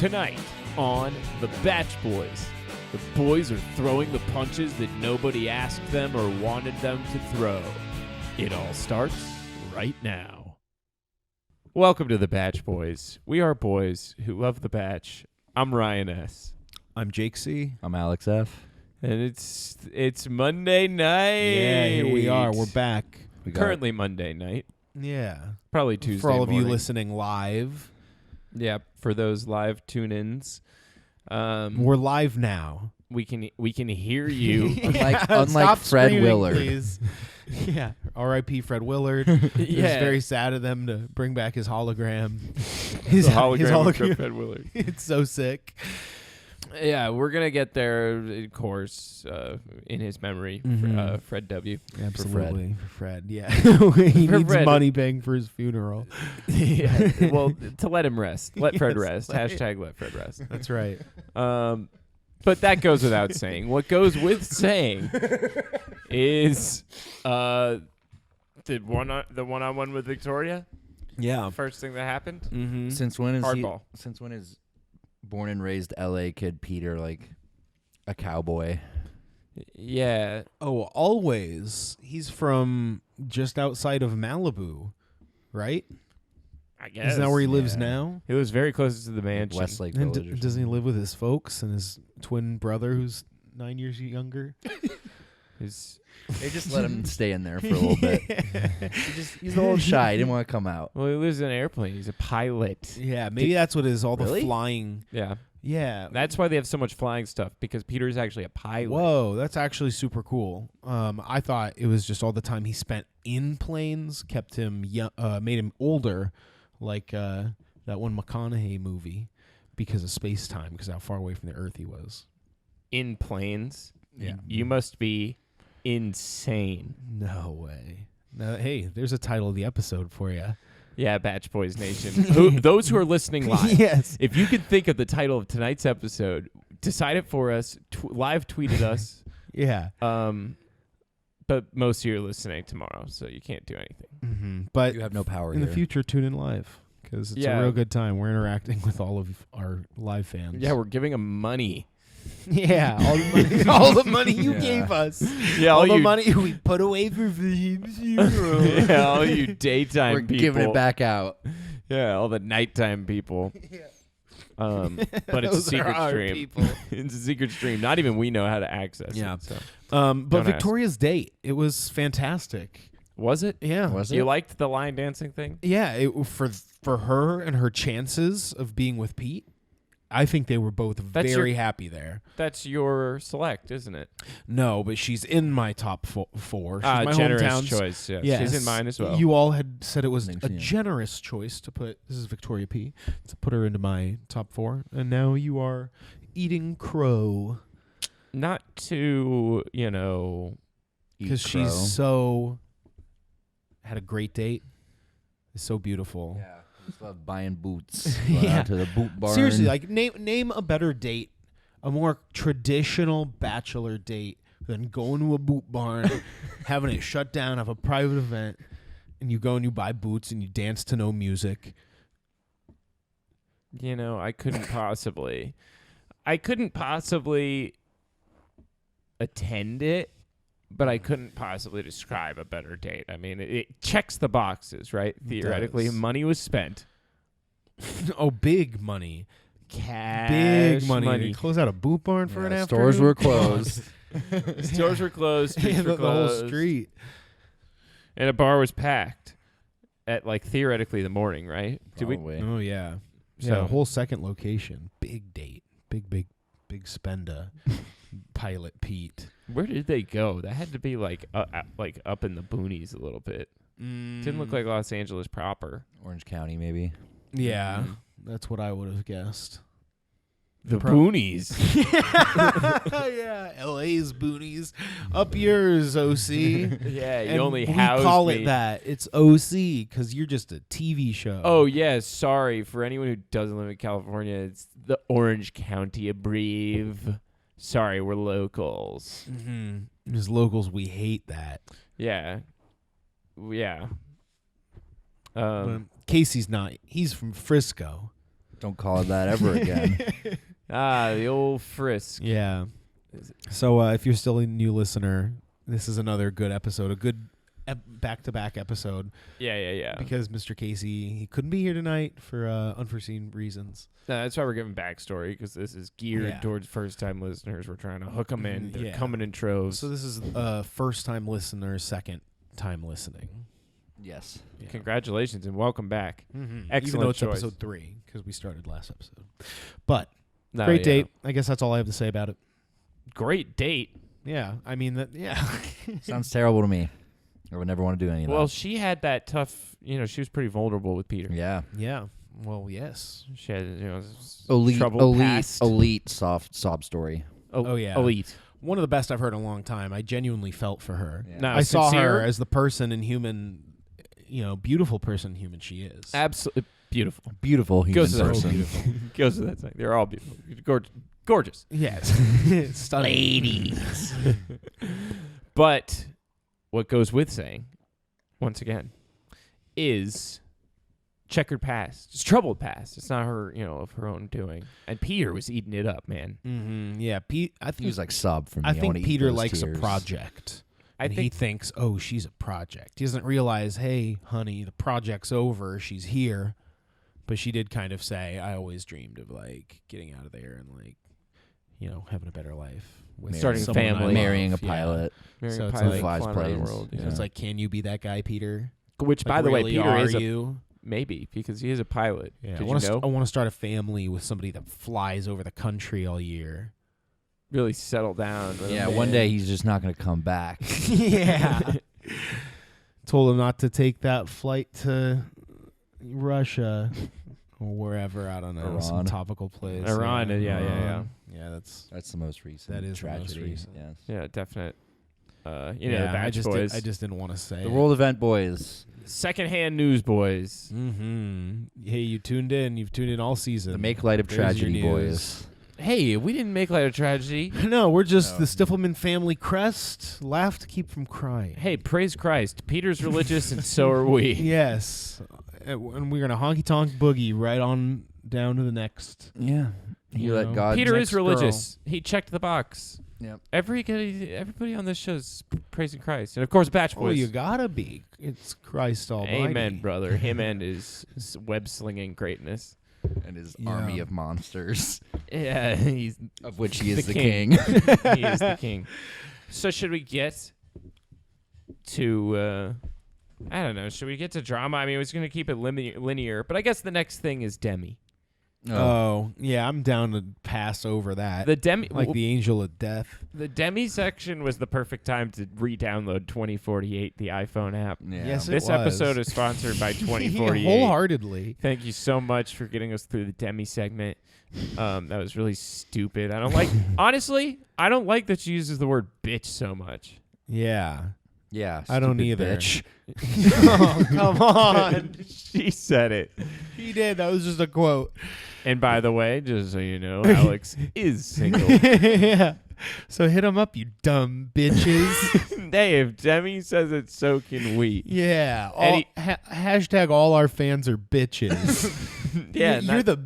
Tonight on the Bach Boys, the boys are throwing the punches that nobody asked them or wanted them to throw. It all starts right now. Welcome to the Bach Boys. We are boys who love the Bach. I'm Ryan S. I'm Jake C. I'm Alex F. And it's Monday night. Yeah, here we are. We're back. Currently Monday night. Yeah. Probably Tuesday For all of morning. you listening live. Yeah, for those live tune-ins. We're live now. We can hear you. Unlike Stop Fred screaming, Willard. Please. Yeah. R.I.P. Fred Willard. It was very sad of them to bring back his hologram. His hologram, his hologram. of Fred Willard. It's so sick. Yeah, we're going to get there, of course, in his memory, Fred W. Absolutely. For Fred. Yeah. He For needs Fred. money paying for his funeral. Yeah, well, to let him rest. Let Fred Yes, rest. Hashtag let Fred rest. That's right. But that goes without saying. What goes with saying is the one-on-one with Victoria. Yeah. First thing that happened. Mm-hmm. Since when is born and raised LA kid Peter like a cowboy? Yeah. Oh, always. He's from just outside of Malibu, right? I guess. Isn't that where he lives Yeah. now? He was very close to the mansion. Westlake And Village. or doesn't he something. live with his folks and his twin brother who's 9 years younger? They just let him stay in there for a little bit. He's a little shy. He didn't want to come out. Well, he lives in an airplane. He's a pilot. Yeah, maybe that's what it is, all Really? the flying. Yeah. Yeah. That's why they have so much flying stuff, because Peter's actually a pilot. Whoa, that's actually super cool. I thought it was just all the time he spent in planes kept him made him older, like that one McConaughey movie, because of space time, because how far away from the Earth he was. In planes. Yeah. You must be insane. No way. Now, hey, there's a title of the episode for you. Yeah, Bach Boys Nation. Those who are listening live. Yes. If you could think of the title of tonight's episode, decide it for us. Live tweet at us. Yeah. But most of you are listening tomorrow, so you can't do anything. Mm-hmm. But You have no power in here. the future, tune in live, because it's Yeah. a real good time. We're interacting with all of our live fans. Yeah, we're giving them money. Yeah, all the money, all the money you Yeah. gave us. Yeah, all the you, money we put away for his funeral. Yeah, all you daytime We're people. giving it back out. Yeah, all the nighttime people. But it's a Those are secret our stream. people. It's a secret stream. Not even we know how to access Yeah. it. So. But Don't ask. Victoria's date, it was fantastic. Was it? Yeah. Was You it? liked the line dancing thing? Yeah, for her and her chances of being with Pete, I think they were both That's very your- happy there. That's your select, isn't it? No, but she's in my top four. She's my Generous hometown's choice. Yes. Yes. She's in mine as well. You all had said it was Thanks, a yeah. generous choice to put, this is Victoria P, to put her into my top four. And now you are eating crow Not to, because Eat crow. she's so, had a great date. It's so beautiful. Yeah. I just love buying boots. Going Yeah. out to the boot barn. Seriously, like name a better date, a more traditional bachelor date than going to a boot barn, having it shut down, have a private event, and you go and you buy boots and you dance to no music. I couldn't possibly. I couldn't possibly attend it, but I couldn't possibly describe a better date. I mean, it checks the boxes, right? Theoretically, does. money was spent. Oh, big money. Cash Big money. Close out a boot barn for an Yeah, afternoon. stores were closed. Stores were closed. Streets Yeah, were the whole closed. street. And a bar was packed at, theoretically the morning, right? Probably. Oh yeah. So- Yeah, a whole second location. Big date. Big spender. Pilot Pete. Where did they go? That had to be up in the boonies a little bit. Didn't look like Los Angeles proper. Orange County, maybe. Yeah, that's what I would have guessed. The Pro- boonies. Yeah, LA's boonies. Up yours, OC. Yeah, you And only we housed call me. it that. It's OC because you're just a TV show. Oh, yeah, sorry. For anyone who doesn't live in California, it's the Orange County abbrev. Sorry, we're locals. Mm-hmm. As locals, we hate that. Yeah. Yeah. But Casey's not. He's from Frisco. Don't call it that ever again. The old frisk. Yeah. So if you're still a new listener, this is another good episode, a good back-to-back episode. Yeah. Because Mr. Casey, he couldn't be here tonight for unforeseen reasons. That's why we're giving backstory, because this is geared towards first-time listeners. We're trying to hook them in. They're coming in troves. So this is first-time listener, second-time listening. Yes. Yeah. Congratulations and welcome back. Mm-hmm. Excellent Even though it's choice. episode 3, because we started last episode. But No, great yeah. date. I guess that's all I have to say about it. Great date. Yeah, I mean, Sounds terrible to me. I would never want to do any of Well, that. she had that tough, she was pretty vulnerable with Peter. Yeah. yeah. Well, yes. She had, Elite, past. elite sob story. Oh, yeah. Elite. One of the best I've heard in a long time. I genuinely felt for her. Yeah. No, I saw sincere? her as the person and human, beautiful person human she is. Absolutely beautiful. Beautiful human Goes to that. person. Goes to that thing. They're all beautiful. Gorgeous. Yes. Stunning. Ladies. But what goes with saying, once again, is checkered past. It's troubled past. It's not her, of her own doing. And Peter was eating it up, man. Mm-hmm. Yeah, I think He was like sob for me. I think wanna eat Peter those likes tears. a project. I And he think thinks, oh, she's a project. He doesn't realize, hey, honey, the project's over. She's here. But she did kind of say, I always dreamed of, getting out of there and, having a better life. With Starting a someone I family. love. Marrying a Yeah. pilot. Marrying So a it's pilot, like- flies flying around the planes. world. So it's like, can you be that guy, Peter? Which, by Like, the way, really, Peter are is you? maybe, because he is a pilot. Yeah, Did I want you know? to start a family with somebody that flies over the country all year. Really settle down. Yeah, one day he's just not going to come back. Yeah. Told him not to take that flight to Russia or wherever. I don't know. Some Iran. topical place. Iran, yeah. Yeah, that's. That's the most recent That is the most tragedy. recent. Yes. Yeah, definite. The yeah, Bach Boys. I just didn't want to say The World Event Boys. Secondhand news boys. Mm-hmm. Hey, you tuned in. You've tuned in all season. The Make Light of There's your Tragedy news. Boys. Hey, we didn't make light of tragedy. No, we're just No. the Stiffelman family crest. Laugh to keep from crying. Hey, praise Christ. Peter's religious and so are we. Yes. And we're going to honky tonk boogie right on down to the next. Yeah. You You let know. God. Peter next is religious. He checked the box. Yep. Everybody on this show is praising Christ. And of course, Bach Oh, Boys. you gotta be. It's Christ Almighty. Amen, brother. Him and his web-slinging greatness. And his Yeah. army of monsters, Yeah, he's of which he is The the king. king. he is the king. So should we get to I don't know, should we get to drama? I mean, I was going to keep it linear, but I guess the next thing is Demi. Oh, yeah, I'm down to pass over that. The Demi the angel of death. the Demi section was the perfect time to re-download 2048, the iPhone app. Yeah. Yes, it This was. episode is sponsored by 2048. Wholeheartedly. Thank you so much for getting us through the Demi segment. That was really stupid. Honestly, I don't like that she uses the word bitch so much. Yeah. Yeah. I don't stupid either. Bitch. Oh, come on. She said it. He did. That was just a quote. And by the way, just so you know, Alex is single. Yeah. So hit him up, you dumb bitches. Hey, if Demi says it, so can we. Yeah. Eddie- Hashtag all our fans are bitches. Yeah, You're the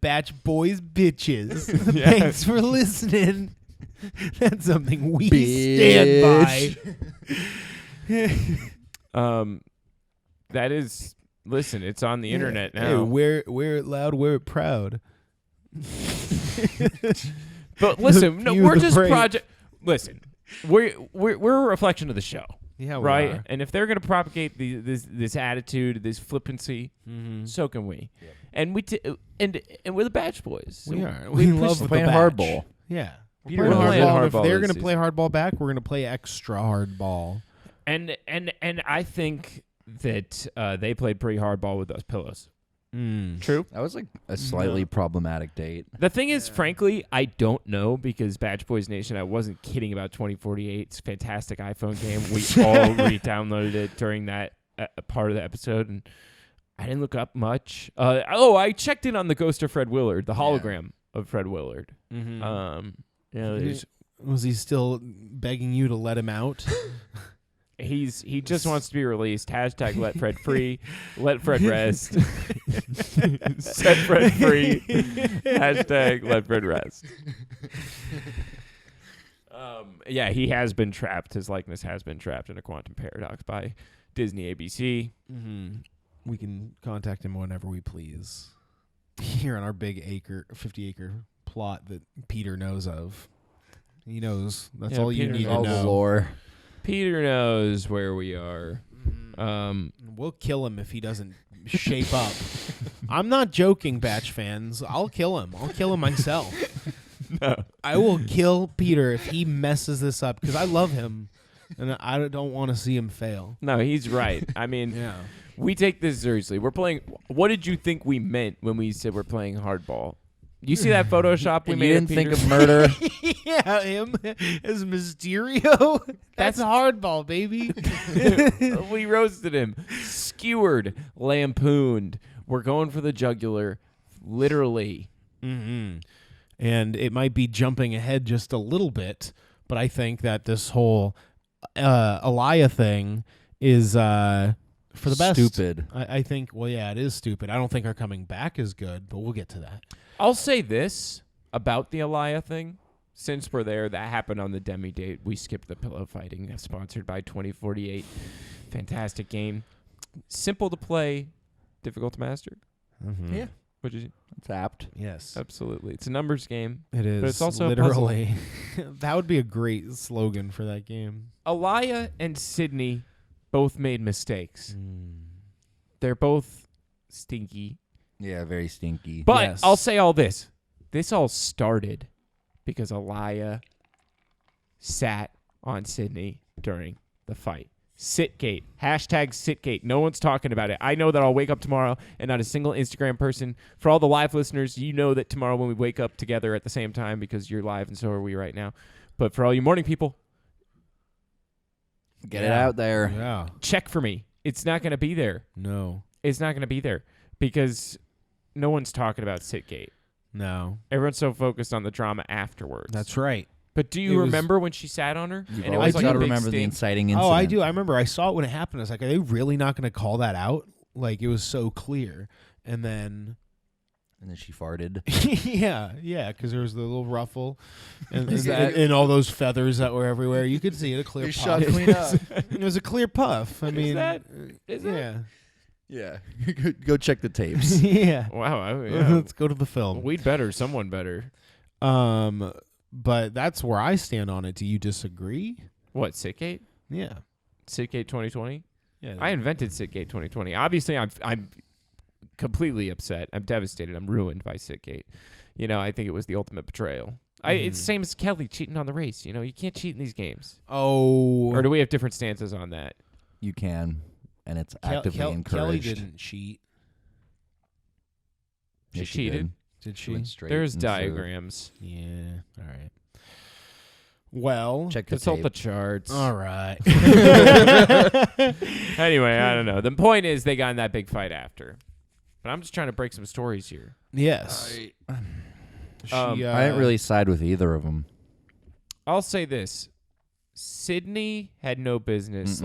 Bach Boys bitches. Yeah. Thanks for listening. That's something we Bitch. stand by. That is. Listen, it's on the internet Hey, now. wear it loud, wear it proud. But listen, no, Few we're the just brave. project. Listen, we're a reflection of the show, Yeah, right? And if they're going to propagate this attitude, this flippancy, Mm-hmm. so can we. And and we're the Bach Boys. We So are. we We push love the the Playing Bach. hardball. Yeah. Peter We're was playing playing hardball. If hardball they're this going to play hardball back, we're going to play extra hardball. And I think that they played pretty hardball with those pillows. True. That was like a slightly problematic date. The thing is, frankly, I don't know because Bach Boys Nation, I wasn't kidding about 2048. It's a fantastic iPhone game. We all re-downloaded it during that part of the episode, and I didn't look up much. I checked in on the ghost of Fred Willard, the hologram of Fred Willard. Mm-hmm. There's Was he still begging you to let him out? He just wants to be released. Hashtag let Fred free. Let Fred rest. Set Fred free. Hashtag let Fred rest. Yeah, he has been trapped. His likeness has been trapped in a quantum paradox by Disney ABC. Mm-hmm. We can contact him whenever we please. Here on our big 50-acre plot that Peter knows of. He knows. That's all you Peter need to All the know. lore. Peter knows where we are. We'll kill him if he doesn't shape up. I'm not joking, Batch fans. I'll kill him. I'll kill him myself. No. I will kill Peter if he messes this up because I love him and I don't want to see him fail. No, he's right. I mean, Yeah. we take this seriously. We're playing. What did you think we meant when we said we're playing hardball? You see that Photoshop we You made? didn't of think Peter? of murder. Yeah, him as Mysterio. That's hardball, baby. We roasted him, skewered, lampooned. We're going for the jugular, literally. Mm-hmm. And it might be jumping ahead just a little bit, but I think that this whole Alayah thing is for the best. Stupid. I think, well, yeah, it is stupid. I don't think our coming back is good, but we'll get to that. I'll say this about the Alayah thing. Since we're there, that happened on the demi date. We skipped the pillow fighting. That's sponsored by 2048. Fantastic game. Simple to play, difficult to master. Mm-hmm. Yeah. Which is It's apt. Yes. absolutely. It's a numbers game. It is. But it's also a puzzle. literally. That would be a great slogan for that game. Alayah and Sydney both made mistakes. Mm. They're both stinky. Yeah, very stinky. But Yes. I'll say all this. This all started because Alayah sat on Sydney during the fight. Sitgate. Hashtag Sitgate. No one's talking about it. I know that I'll wake up tomorrow and not a single Instagram person. For all the live listeners, you know that tomorrow when we wake up together at the same time because you're live and so are we right now. But for all you morning people, Get it out there. Yeah. check for me. It's not going to be there. No. It's not going to be there because no one's talking about Sitgate. No. Everyone's so focused on the drama afterwards. That's right. But do It you was- remember when she sat on her? You've and it always was like got a to big remember the stink? inciting incident. Oh, I do. I remember. I saw it when it happened. I was like, are they really not going to call that out? Like, it was so clear. And then, And then she farted. yeah, because there was the little ruffle and, Is and, that- and all those feathers that were everywhere. You could see it, a clear They puff. shot clean up. It was a clear puff. I mean, Is yeah. Yeah. Go check the tapes. Yeah. Wow. Yeah. Let's go to the film. We'd better. Someone better. But that's where I stand on it. Do you disagree? What, Sitgate? Yeah. Sitgate 2020? Yeah. I invented Sitgate 2020. Obviously, I'm completely upset. I'm devastated. I'm ruined by Sitgate. You know, I think it was the ultimate betrayal. It's the same as Kelly cheating on the race. You know, you can't cheat in these games. Oh. Or do we have different stances on that? You can. And it's actively encouraged. Kelly didn't cheat. Yeah, She cheated. did. Did She she? went straight There's into- diagrams. Yeah. All right. Well, Check the Consult tape. the charts. all right. Anyway, I don't know. The point is they got in that big fight after. But I'm just trying to break some stories here. Yes. She, I didn't really side with either of them. I'll say this. Sydney had no business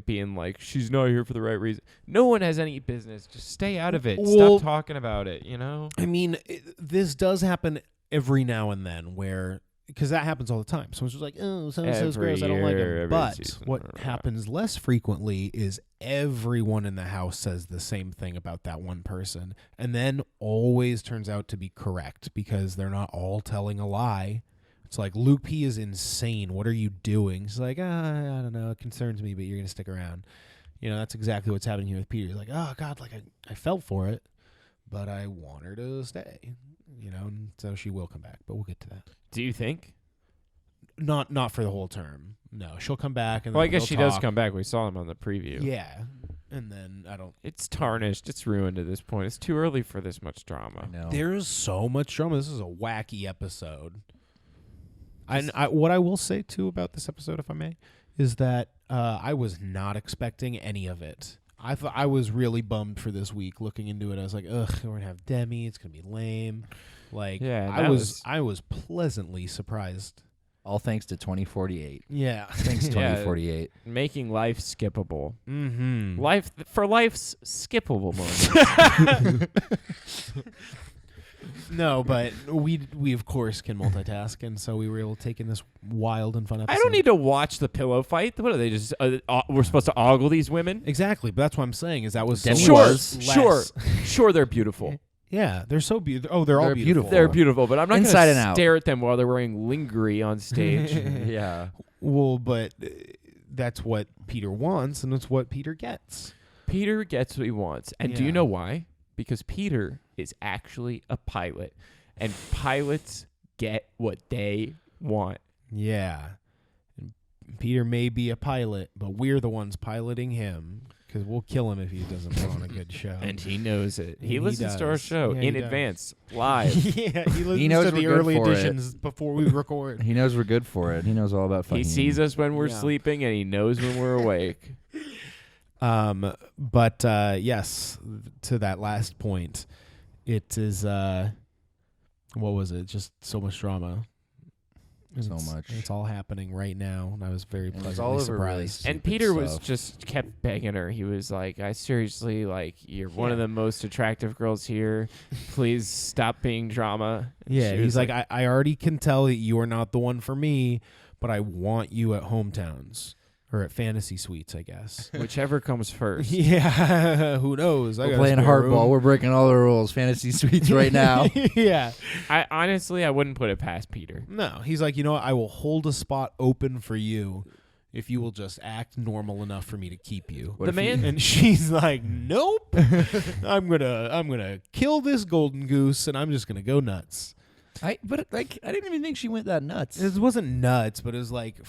being like she's not here for the right reason. No one has any business. Just stay out of it. Well- Stop talking about it, you know? I mean, this does happen every now and then where, because that happens all the time. Someone's just like, oh, so-and-so's Every gross, I don't like year, him. every But season. what happens less frequently is everyone in the house says the same thing about that one person and then always turns out to be correct because they're not all telling a lie. It's like, Luke P is insane. What are you doing? He's like, I don't know. It concerns me, but you're going to stick around. You know, that's exactly what's happening here with Peter. He's like, oh, God, like I felt for it, but I want her to stay. You know, and so she will come back, but we'll get to that. Do you think? Not for the whole term. No, she'll come back. And Well, I then guess they'll she does talk. come back. We saw him on the preview. Yeah, and then I don't. It's tarnished. It's ruined at this point. It's too early for this much drama. No. There's so much drama. This is a wacky episode. What I will say too about this episode, if I may, is that I was not expecting any of it. I was really bummed for this week. Looking into it, I was like, ugh, we're gonna have Demi. It's gonna be lame. Like, Yeah, I was pleasantly surprised. All thanks to 2048. Yeah. Thanks, Yeah. 2048. Making life skippable. Mm-hmm. Life's skippable moments. No, but we of course can multitask, and so we were able to take in this wild and fun episode. I don't need to watch the pillow fight. What are they just? We're supposed to ogle these women? Exactly, but that's what I'm saying is that was so Demi much was. less. Sure, they're beautiful. Yeah, they're so beautiful. Oh, they're all They're beautiful. They're beautiful, but I'm not going Inside to and out. stare at them while they're wearing lingerie on stage. Yeah. Well, but that's what Peter wants, and it's what Peter gets. Peter gets what he wants. And do you Yeah. know why? Because Peter is actually a pilot. And pilots get what they want. Yeah. And Peter may be a pilot, but we're the ones piloting him because we'll kill him if he doesn't put on a good show. And he knows it. He He listens to our does. show Yeah, he in does. advance, live. Yeah, he listens knows to we're the good early for it. editions before we record. He knows we're good for it. He knows all about fucking. He sees us when we're Yeah. sleeping, and he knows when we're awake. But yes, to that last point, it is what was it? Just so much drama. So It's- much. It's all happening right now, and I was very And it's pleasantly all over surprised. really And stupid Peter was stuff. just kept begging her. He was like, I seriously, like, you're one of the most attractive girls here. Please stop being drama. And Yeah, she he's was like, I already can tell that you are not the one for me, but I want you at hometowns or at fantasy suites, I guess. whichever comes first. Yeah, who knows? I We're got a playing spare hardball. room. We're breaking all the rules. Fantasy suites right now. Yeah. I honestly, I wouldn't put it past Peter. No, he's like, you know what? I will hold a spot open for you if you will just act normal enough for me to keep you. What The if he- man- And she's like, nope. I'm gonna kill this golden goose, and I'm just gonna go nuts. But I didn't even think she went that nuts. It wasn't nuts, but it was like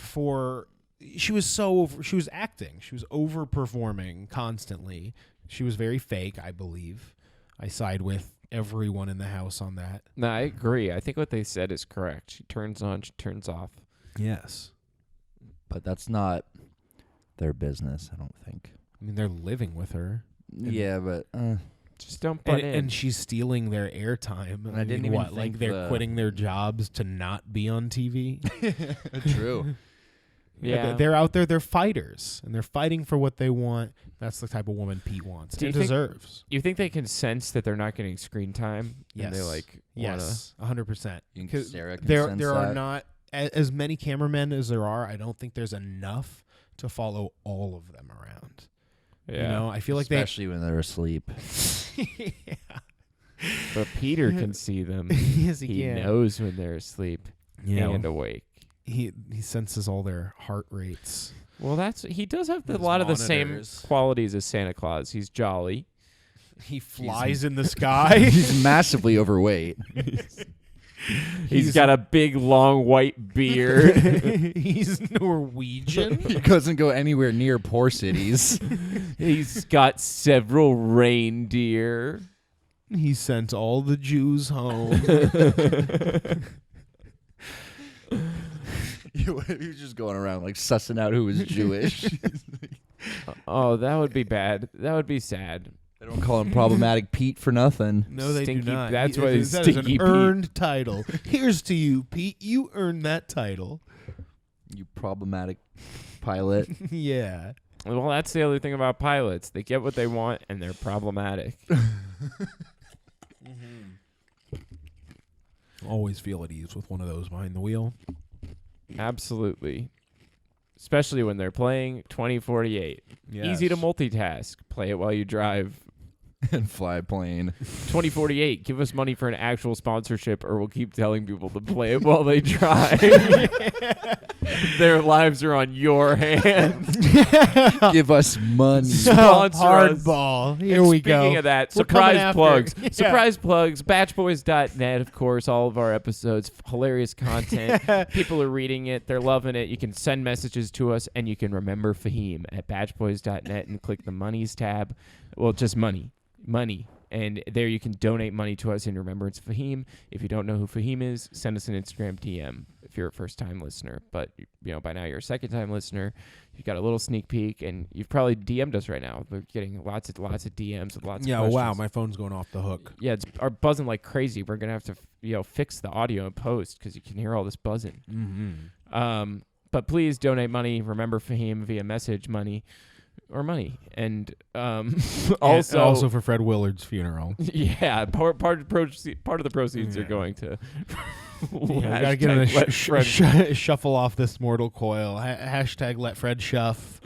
she was acting. She was overperforming constantly. She was very fake, I believe. I side with everyone in the house on that. No, I agree. I think what they said is correct. She turns on, she turns off. Yes. But that's not their business, I don't think. I mean, they're living with her. Yeah, but Just don't butt And, in. and she's stealing their airtime. And I didn't even what? Like think they're quitting their jobs to not be on TV. true. yeah. They're out there. They're fighters, and they're fighting for what they want. That's the type of woman Pete wants Do you and think- deserves. You think they can sense that they're not getting screen time? Yes. And they like Yes, 100%. You think 'Cause Sarah can there sense are that? not as many cameramen as there are. I don't think there's enough to follow all of them around. Yeah. You know, I feel like especially when they're asleep. they. But Peter can see them. Yes, He can. knows when they're asleep Yeah, and awake. he senses all their heart rates. Well, he does have a His lot of the same monitors. qualities as Santa Claus. He's jolly. He flies in the sky. He's massively overweight. He's got a big, long, white beard. He's Norwegian. He doesn't go anywhere near poor cities. He's got several reindeer. He sent all the Jews home. He was just going around like sussing out who was Jewish. Oh, that would be bad. That would be sad. They don't call him Problematic Pete for nothing. No, they Stinky- do not. that's He- why he's that is Stinky an Pete. earned title. Here's to you, Pete. You earned that title. You problematic pilot. Yeah. Well, that's the other thing about pilots. They get what they want, and they're problematic. Always feel at ease with one of those behind the wheel. Absolutely. Especially when they're playing 2048. Easy to multitask. Play it while you drive. And fly a plane. 2048, give us money for an actual sponsorship, or we'll keep telling people to play it while they drive. Their lives are on your hands. Give us money. Sponsor us. Hardball. Here And we go. Speaking of that, We're coming surprise after. plugs. Yeah. Surprise plugs. Batchboys.net, of course, all of our episodes. Hilarious content. People are reading it. They're loving it. You can send messages to us, and you can remember Fahim at batchboys.net and click the monies tab. Well, just money. Money. And there you can donate money to us in remembrance of Fahim. If you don't know who Fahim is, send us an Instagram DM. If you're a first-time listener. But, by now you're a second-time listener. You got a little sneak peek, and you've probably DM'd us right now. We're getting lots of DMs with lots of questions. Wow, my phone's going off the hook. Yeah, it's buzzing like crazy. We're going to have to, fix the audio in post because you can hear all this buzzing. Mm-hmm. But please donate money. Remember Fahim via message money. Or money, and also for Fred Willard's funeral. Yeah, part of the proceeds are going to. Gotta give him a shuffle off this mortal coil. Hashtag let Fred shuff.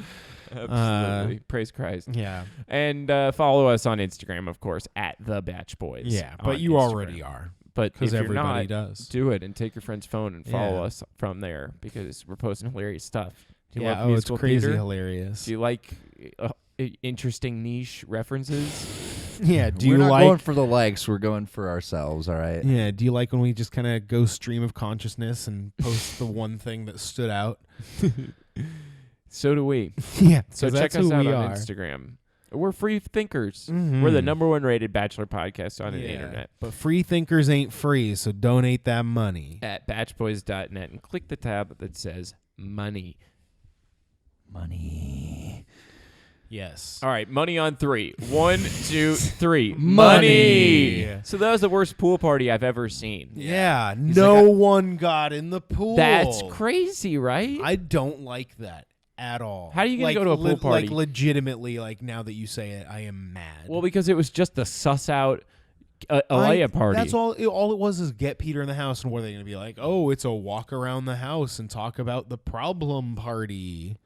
Absolutely, praise Christ. Yeah, and follow us on Instagram, of course, at the Batch Boys. Yeah, but you already are. But if you're everybody not, does. Do it and take your friend's phone and follow us from there because we're posting hilarious stuff. Do you love musical it's crazy theater? Hilarious. Do you like interesting niche references? Yeah. We're not going for the likes. We're going for ourselves. All right. Yeah. Do you like when we just kind of go stream of consciousness and post the one thing that stood out? So do we. Yeah. So check us out on Instagram. We're free thinkers. Mm-hmm. We're the #1 rated Bachelor podcast on the internet. But free thinkers ain't free, so donate that money. At batchboys.net and click the tab that says money. Money. Yes. All right, money on 3. 1, 2, 3. Money. So that was the worst pool party I've ever seen. Yeah. No one got in the pool. That's crazy, right? I don't like that at all. How are you going to go to a pool party? Like legitimately, like now that you say it, I am mad. Well, because it was just the suss out Alayah party. That's all. All it was is get Peter in the house, and what are they going to be like? Oh, it's a walk around the house and talk about the problem party.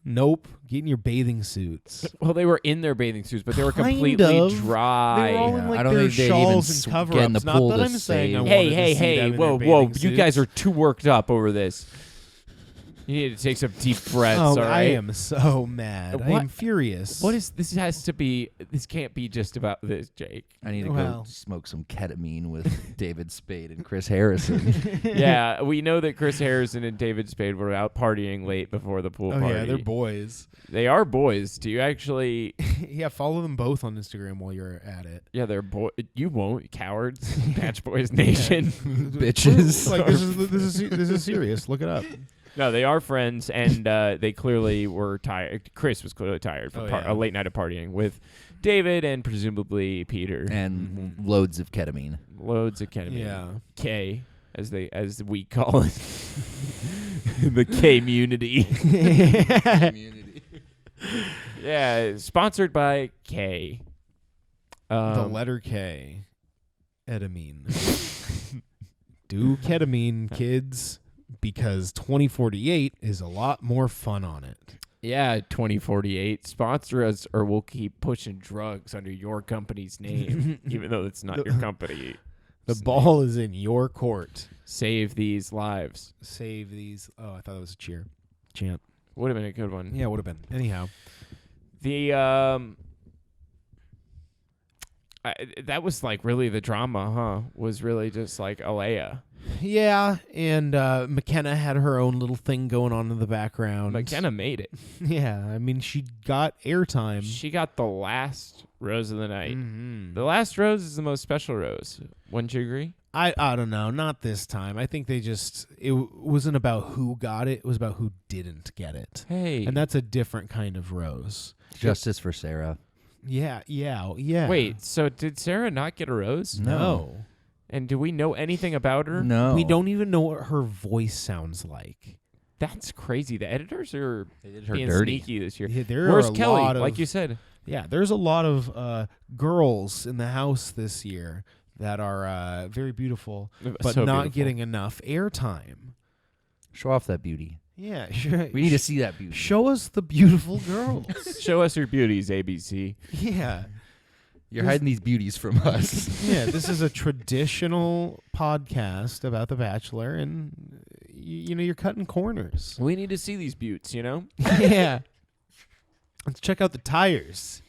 Nope. Get in your bathing suits. Well, they were in their bathing suits, but they were Kind completely of. dry. They were all in like I don't their think they'd even shawls and cover get in the ups. Not pool that to I'm saying I save. wanted to see Hey, them in whoa, their whoa. bathing You guys are suits. too worked up over this. You need to take some deep breaths, all right? I am so mad. I What? am furious. What is this? This can't be just about this, Jake. I need to Well. go smoke some ketamine with David Spade and Chris Harrison. Yeah, we know that Chris Harrison and David Spade were out partying late before the pool Oh party. yeah, they're boys. They are boys. Do you actually? Yeah, follow them both on Instagram while you're at it. Yeah, they're boy. You won't, cowards. Batch Boys Nation. Bitches. Like this is serious. Look it up. No, they are friends, and they clearly were tired. Chris was clearly tired from a late night of partying with David and presumably Peter. And loads of ketamine. Loads of ketamine. Yeah. K, as we call it. The K-munity. Yeah, sponsored by K. The letter K. Etamine. Do ketamine, kids, because 2048 is a lot more fun on it. Yeah, 2048. Sponsor us or we'll keep pushing drugs under your company's name, even though it's not your company. The ball is in your court. Save these lives. Save these. Oh, I thought that was a cheer. Chant. Would have been a good one. Yeah, would have been. Anyhow. That was like really the drama, huh? Was really just like Alayah. Yeah, and McKenna had her own little thing going on in the background. McKenna made it. Yeah, I mean, she got airtime. She got the last rose of the night. Mm-hmm. The last rose is the most special rose. Wouldn't you agree? I don't know. Not this time. I think it wasn't about who got it. It was about who didn't get it. Hey. And that's a different kind of rose. Justice for Sarah. Yeah. Wait, so did Sarah not get a rose? No. And do we know anything about her? No. We don't even know what her voice sounds like. That's crazy. The editors are They did her being dirty. sneaky this year. Yeah, there Where's are a Kelly? lot of, Like you said. Yeah, there's a lot of girls in the house this year that are very beautiful, but So not beautiful. getting enough airtime. Show off that beauty. Yeah, sure. We need to see that beauty. Show us the beautiful girls. Show us your beauties, ABC. Yeah. You're hiding these beauties from us. Yeah, this is a traditional podcast about The Bachelor, and you're cutting corners. We need to see these buttes, you know? Yeah. Let's check out the tires.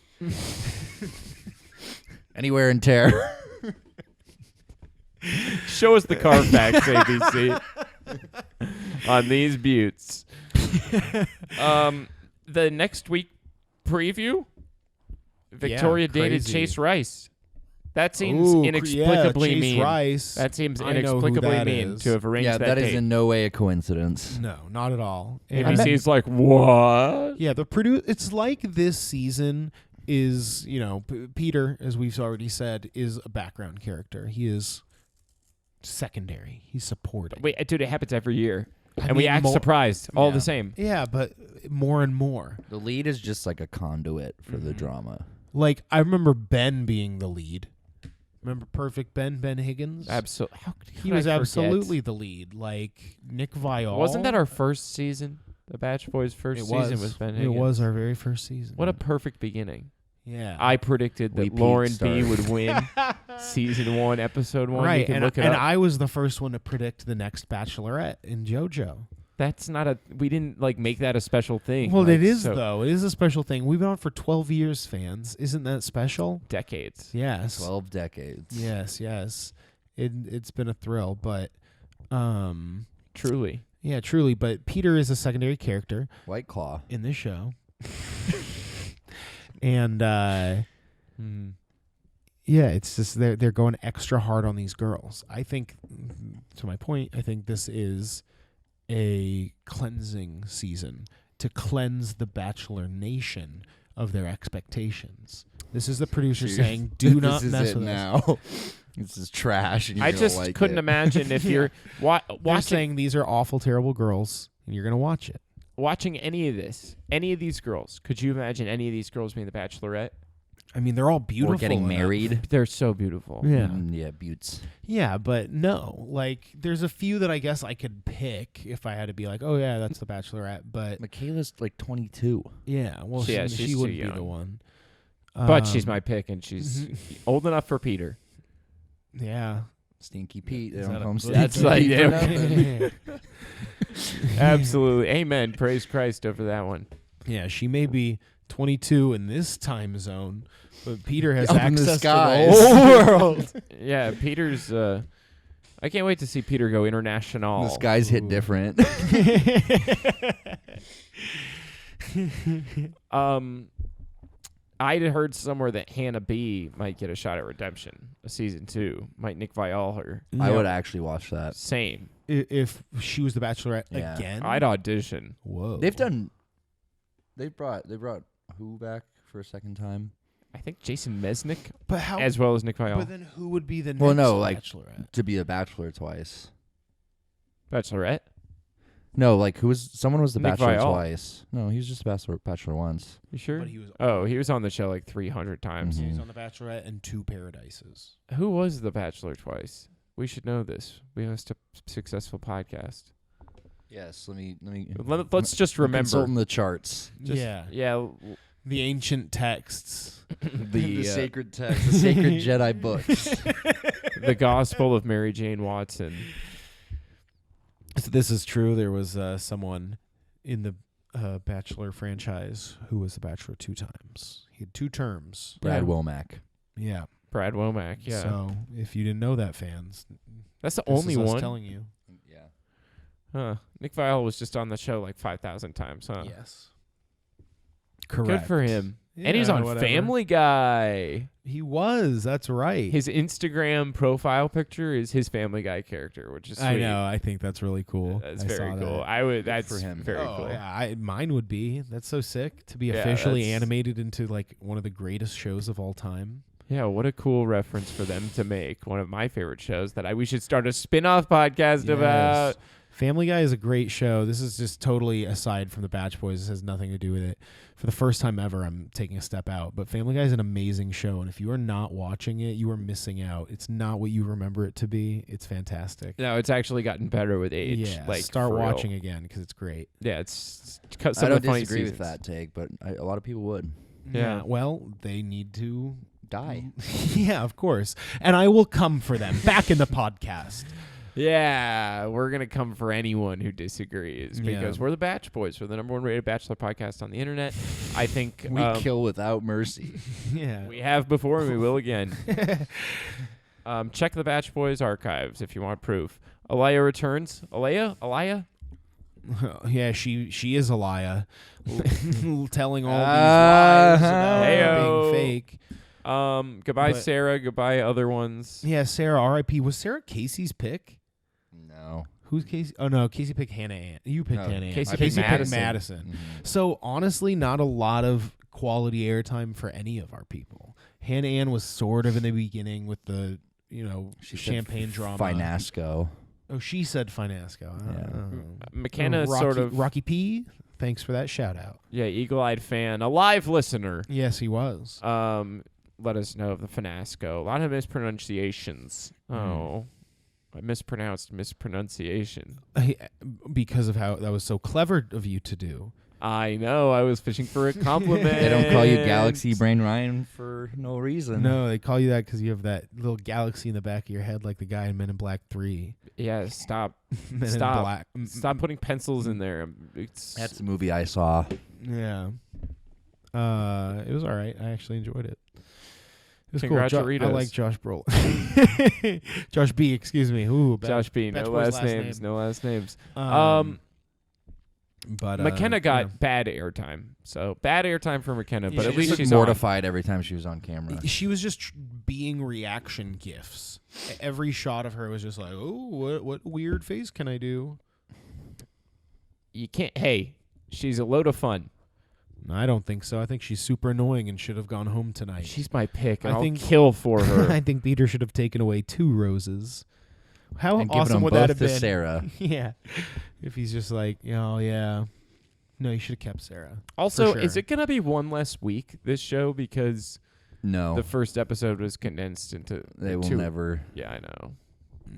Anywhere in tear. Show us the Carfax, ABC. On these buttes. The next week preview, Victoria dated crazy. Chase Rice. That seems inexplicably Chase mean. Rice. That seems I know who inexplicably that mean is. to have arranged Yeah, that that is date. in no way a coincidence. No, not at all. And ABC's like, what? yeah, it's like this season is, Peter, as we've already said, is a background character. He is secondary. He's supporting. Wait, dude, it happens every year. I And we mean, act more- surprised all Yeah. the same. Yeah, but more and more. The lead is just like a conduit for the drama. Like, I remember Ben being the lead. Remember Perfect Ben Higgins? Absolutely. He was absolutely the lead. Like, Nick Viall. Wasn't that our first season? The Bach Boys' first season was Ben Higgins. It was our very first season. What a perfect beginning. Yeah. I predicted We that peaked Lauren B stars. would win season 1, episode 1. You right, can and, look it and up. I was the first one to predict the next Bachelorette in JoJo. That's not a. We didn't make that a special thing. Well, like, it is so- though. It is a special thing. We've been on for 12 years, fans. Isn't that special? Decades. Yes. 12 decades. Yes. It's been a thrill, but Truly. yeah, truly. But Peter is a secondary character White Claw. in this show, and yeah, it's just they're going extra hard on these girls. I think, to my point, I think this is a cleansing season to cleanse the Bachelor Nation of their expectations. This is the producer saying, "Do not this mess is it with us." now. This is trash. And you're I gonna just like couldn't it. imagine if Yeah. you're They're watching saying these are awful, terrible girls, and you're gonna watch it. any of this, any of these girls. Could you imagine any of these girls being the Bachelorette? I mean, they're all beautiful. Or getting enough. married. They're so beautiful. Yeah. Yeah, buttes. Yeah, but no. Like, there's a few that I guess I could pick if I had to be like, oh, yeah, that's the Bachelorette. But, Michaela's like 22. yeah, well, Yeah, she she's wouldn't too be the young. one. But she's my pick, and she's old enough for Peter. Yeah. Stinky Pete. They Is don't that a call him book? Stinky That's like- Pete for nothing. Absolutely. Amen. Praise Christ over that one. Yeah, she may be 22 in this time zone, but Peter has Up in the access to the skies. whole world. Yeah, Peter's. I can't wait to see Peter go international. The skies hit Ooh. different. I'd heard somewhere that Hannah B might get a shot at redemption, a season 2. Might Nick Viall her. I would actually watch that. Same. If she was the Bachelorette Yeah. again. I'd audition. Whoa. They brought who back for a second time? I think Jason Mesnick, But how? as well as Nick Viall. But then who would be the next Well, no, like- Bachelorette? To be a bachelor twice. Bachelorette. No, like someone was the Nick bachelor Viall. twice. No, he was just bachelor once. You sure? But he was He was on the show like 300 times. Mhm. He was on The Bachelorette and 2 Paradises. Who was the Bachelor twice? We should know this. We have a successful podcast. Yes, let me Let's just remember. consulting the charts. Just- yeah. Yeah. The ancient texts. The sacred text, the sacred Jedi books. The Gospel of Mary Jane Watson. So this is true. There was someone in the Bachelor franchise who was the Bachelor 2 times. He had 2 terms. Brad Yeah. Womack. Yeah. Brad Womack. Yeah. So if you didn't know that, fans, That's the this only is us one. telling you. Yeah. Huh. Nick Viall was just on the show like 5,000 times, huh? Yes. Correct. Good for him. And he's Yeah, on whatever. Family Guy. He was. That's right. His Instagram profile picture is his Family Guy character, which is sweet. I know. I think that's really cool. That's I very saw cool. that. I would. That's for him. very Oh, cool. yeah, mine would be. That's so sick to be Yeah, officially that's- animated into like one of the greatest shows of all time. Yeah, what a cool reference for them to make. One of my favorite shows that we should start a spin-off podcast about. Yes. Family Guy is a great show. This is just totally aside from the Bach Boys. This has nothing to do with it. For the first time ever, I'm taking a step out. But Family Guy is an amazing show, and if you are not watching it, you are missing out. It's not what you remember it to be. It's fantastic. No, it's actually gotten better with age. Yeah, like start for real. watching again because it's great. Yeah, it's cut I some don't of the funny disagree with seasons. that take, but a lot of people would Yeah. Well, they need to die. yeah, of course. And I will come for them back in the podcast. Yeah, we're gonna come for anyone who disagrees because Yeah. we're the Bach Boys. We're the #1 rated Bachelor podcast on the internet. I think We kill without mercy. Yeah. we have before and we will again. Check the Bach Boys archives if you want proof. Alayah returns. Alayah? Yeah, she is Alayah, telling all these lies about Heyo. being fake. Goodbye, But- Sarah. Goodbye, other ones. Yeah, Sarah, R.I.P. Was Sarah Casey's pick? No. Who's Casey? Oh, no, Casey picked Hannah Ann. You picked No, Hannah Ann. Casey Casey picked picked Madison. Madison. Mhm. So, honestly, not a lot of quality airtime for any of our people. Hannah Ann was sort of in the beginning with the, She said champagne drama. Finasco. Oh, she said Finasco. Yeah. McKenna Rocky, sort of. Rocky P. Thanks for that shout out. Yeah, eagle-eyed fan, a live listener. Yes, he was. Let us know of the Finasco. A lot of mispronunciations. Oh, I mispronunciation. Because of how that was so clever of you to do. I know. I was fishing for a compliment. They don't call you Galaxy Brain Ryan for no reason. No, they call you that because you have that little galaxy in the back of your head, like the guy in Men in Black 3. Yeah, stop. Men Stop. in Black. Stop putting pencils in there. That's the movie I saw. Yeah. It was all right. I actually enjoyed it. It was cool. I Congraturitos. like Josh Brolin. Josh B. Excuse me. Ooh, Josh B. No Bachelor's last names. name. No last names. But McKenna got yeah. bad airtime. So bad airtime for McKenna, Yeah, but she at least Looked she's mortified every time she was on camera. She was just being reaction gifs. Every shot of her was just like, oh, what weird face can I do? You can't. Hey, she's a load of fun. I don't think so. I think she's super annoying and should have gone home tonight. She's my pick. I I'll think- kill for her. I think Peter should have taken away 2 roses. How And given awesome them would both that have to been? Sarah. Yeah. If he's just like, oh, yeah. No, you should have kept Sarah. Also, For is sure. it gonna be one less week this show because No, the first episode was condensed into they will 2? never. Yeah, I know.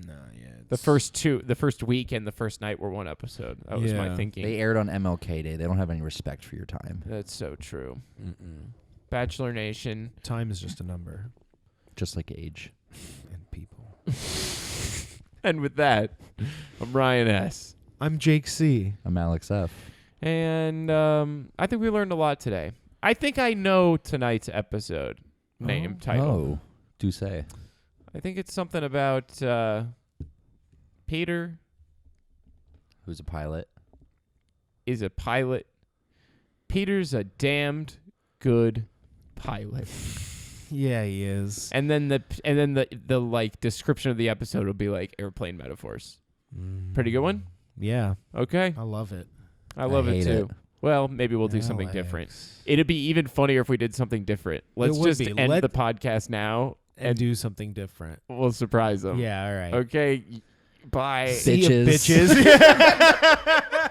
No, yeah. The first week and the first night were one episode. That was my Yeah. thinking. They aired on MLK Day. They don't have any respect for your time. That's so true. Mm-mm. Bachelor Nation. Time is just a number. Just like age. And people. And with that, I'm Ryan S. I'm Jake C. I'm Alex F. And I think we learned a lot today. I think I know tonight's episode name, title. Oh, do say. I think it's something about Peter Who's a pilot? is a pilot. Peter's a damned good pilot. Yeah, he is. And then the like description of the episode will be like airplane metaphors. Pretty good one? Yeah, Okay. I love it. I love it hate too. it. Well, maybe we'll do something different. Alex. It'd be even funnier if we did something different. Let's would just be. end Let- the podcast now And do something different. we'll surprise them. Yeah, all right. Okay. Bye. See ya, Bitches. bitches.